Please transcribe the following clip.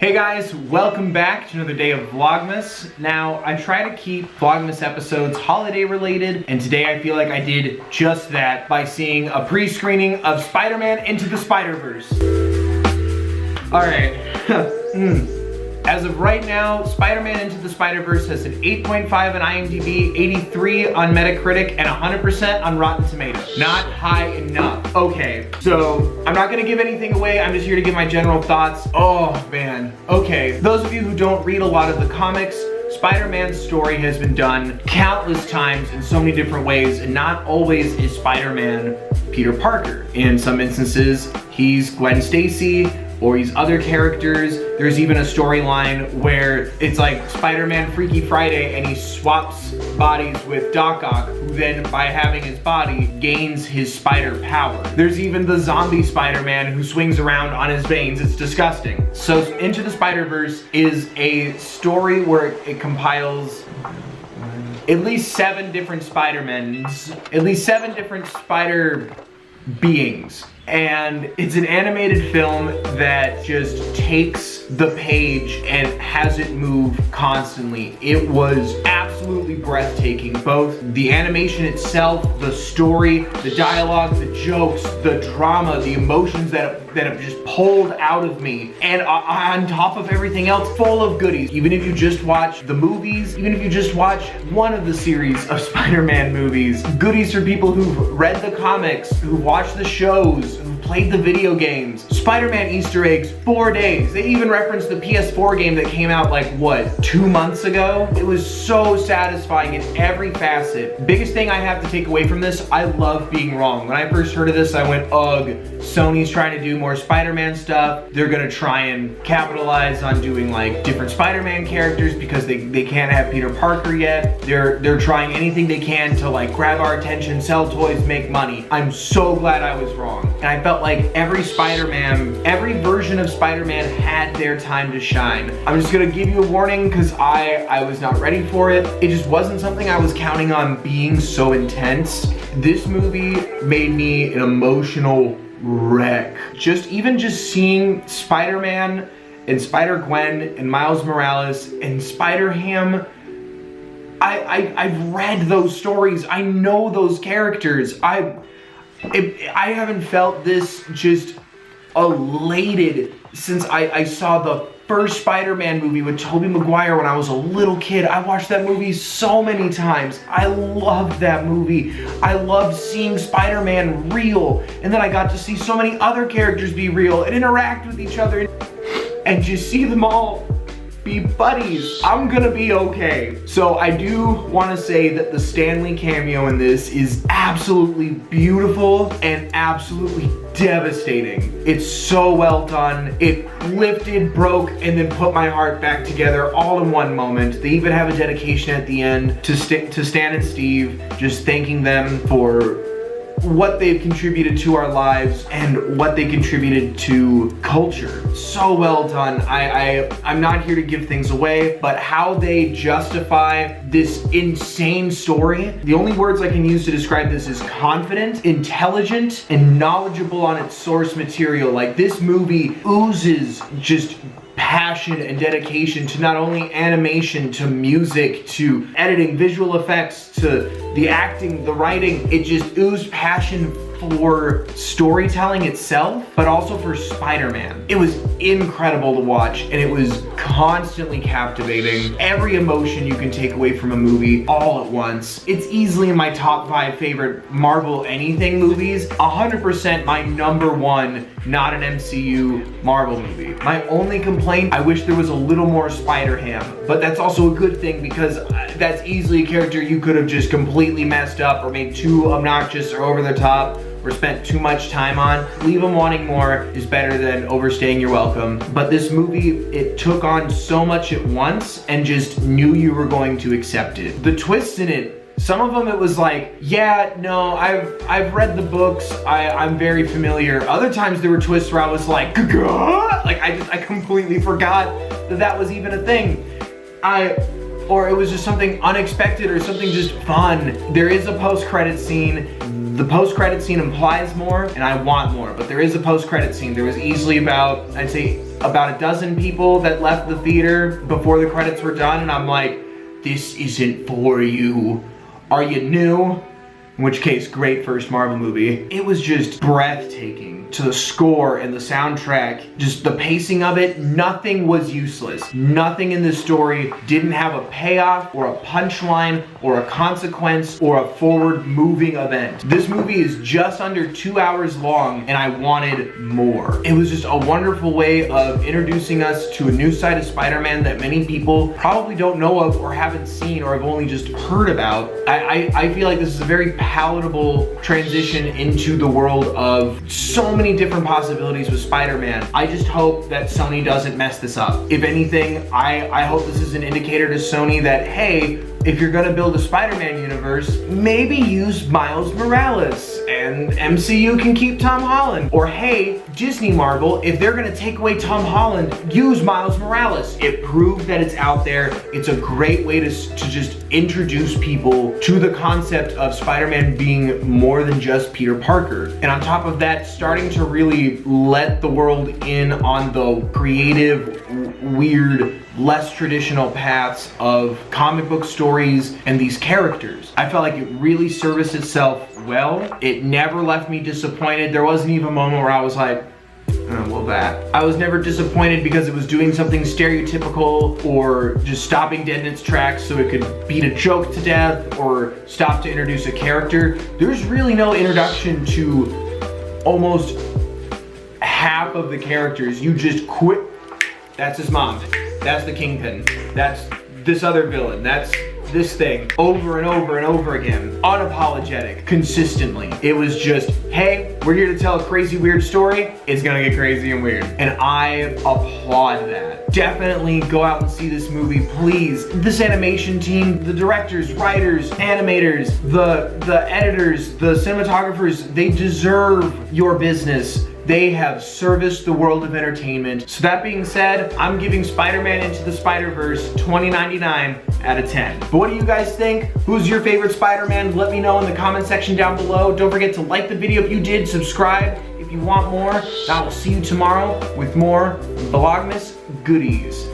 Hey guys, welcome back to another day of Vlogmas. Now, I try to keep Vlogmas episodes holiday related, and today I feel like I did just that by seeing a pre-screening of Spider-Man Into the Spiderverse. Alright, as of right now, Spider-Man Into the Spiderverse has an 8.5 on IMDb, 83 on Metacritic, and 100% on Rotten Tomatoes. Not high enough. Okay, so I'm not gonna give anything away, I'm just here to give my general thoughts. Oh man, okay. Those of you who don't read a lot of the comics, Spider-Man's story has been done countless times in so many different ways, and not always is Spider-Man Peter Parker. In some instances, he's Gwen Stacy, or he's other characters. There's even a storyline where it's like Spider-Man Freaky Friday and he swaps bodies with Doc Ock, who then, by having his body, gains his spider power. There's even the zombie Spider-Man who swings around on his veins. It's disgusting. So Into the Spider-Verse is a story where it compiles at least 7 different Spider-Mans, at least 7 different spider beings. And it's an animated film that just takes the page and has it move constantly. It was absolutely breathtaking. Both the animation itself, the story, the dialogue, the jokes, the drama, the emotions that have just pulled out of me. And on top of everything else, full of goodies. Even if you just watch the movies, even if you just watch one of the series of Spider-Man movies, goodies for people who've read the comics, who've watched the shows, who played the video games. Spider-Man Easter eggs, 4 days. They even referenced the PS4 game that came out like, what, 2 months ago? It was so satisfying in every facet. Biggest thing I have to take away from this, I love being wrong. When I first heard of this, I went, ugh, Sony's trying to do more Spider-Man stuff. They're gonna try and capitalize on doing like different Spider-Man characters because they can't have Peter Parker yet. They're trying anything they can to like grab our attention, sell toys, make money. I'm so glad I was wrong. And I felt like every Spider-Man, every version of Spider-Man had their time to shine. I'm just gonna give you a warning because I was not ready for it. It just wasn't something I was counting on being so intense. This movie made me an emotional wreck. Even just seeing Spider-Man and Spider-Gwen and Miles Morales and Spider-Ham, I've read those stories. I know those characters. I haven't felt this just elated since I saw the first Spider-Man movie with Tobey Maguire when I was a little kid. I watched that movie so many times. I loved that movie. I loved seeing Spider-Man real. And then I got to see so many other characters be real and interact with each other and just see them all be buddies. I'm gonna be okay. So I do want to say that the Stan Lee cameo in this is absolutely beautiful and absolutely devastating. It's so well done. It lifted, broke, and then put my heart back together all in one moment. They even have a dedication at the end to Stan and Steve, just thanking them for what they've contributed to our lives and what they contributed to culture. So well done. I'm not here to give things away, but how they justify this insane story, the only words I can use to describe this is confident, intelligent, and knowledgeable on its source material. Like, this movie oozes just passion and dedication to not only animation, to music, to editing, visual effects, to the acting, the writing. It just oozed passion for storytelling itself, but also for Spider-Man. It was incredible to watch, and it was constantly captivating. Every emotion you can take away from a movie all at once. It's easily in my top 5 favorite Marvel anything movies. 100% my #1 not an MCU Marvel movie. My only complaint, I wish there was a little more Spider-Ham, but that's also a good thing because that's easily a character you could have just completely messed up or made too obnoxious or over the top or spent too much time on. Leave them wanting more is better than overstaying your welcome. But this movie, it took on so much at once and just knew you were going to accept it. The twists in it, some of them it was like, yeah, no, I've read the books, I'm very familiar. Other times there were twists where I was like, gah! Like I completely forgot that was even a thing. or it was just something unexpected or something just fun. There is a post-credit scene. The post-credit scene implies more, and I want more, but there is a post-credit scene. There was easily about, I'd say, about a dozen people that left the theater before the credits were done, and I'm like, this isn't for you. Are you new? In which case, great first Marvel movie. It was just breathtaking. To the score and the soundtrack, just the pacing of it, nothing was useless. Nothing in this story didn't have a payoff or a punchline or a consequence or a forward moving event. This movie is just under 2 hours long and I wanted more. It was just a wonderful way of introducing us to a new side of Spider-Man that many people probably don't know of or haven't seen or have only just heard about. I feel like this is a very palatable transition into the world of so many different possibilities with Spider-Man. I just hope that Sony doesn't mess this up. If anything, I hope this is an indicator to Sony that, hey, if you're gonna build a Spider-Man universe, maybe use Miles Morales and MCU can keep Tom Holland. Or hey, Disney Marvel, if they're gonna take away Tom Holland, use Miles Morales. It proved that it's out there. It's a great way to just introduce people to the concept of Spider-Man being more than just Peter Parker. And on top of that, starting to really let the world in on the creative, weird, less traditional paths of comic book stories and these characters. I felt like it really serviced itself well. It never left me disappointed. There wasn't even a moment where I was like, oh, well that. I was never disappointed because it was doing something stereotypical or just stopping dead in its tracks so it could beat a joke to death or stop to introduce a character. There's really no introduction to almost half of the characters. You just quit. That's his mom. That's the Kingpin. That's this other villain. That's this thing. Over and over and over again. Unapologetic. Consistently. It was just, hey, we're here to tell a crazy, weird story. It's gonna get crazy and weird. And I applaud that. Definitely go out and see this movie, please. This animation team, the directors, writers, animators, the editors, the cinematographers, they deserve your business. They have serviced the world of entertainment. So that being said, I'm giving Spider-Man Into the Spider-Verse 20.99 out of 10. But what do you guys think? Who's your favorite Spider-Man? Let me know in the comment section down below. Don't forget to like the video if you did, subscribe if you want more. I will see you tomorrow with more Vlogmas goodies.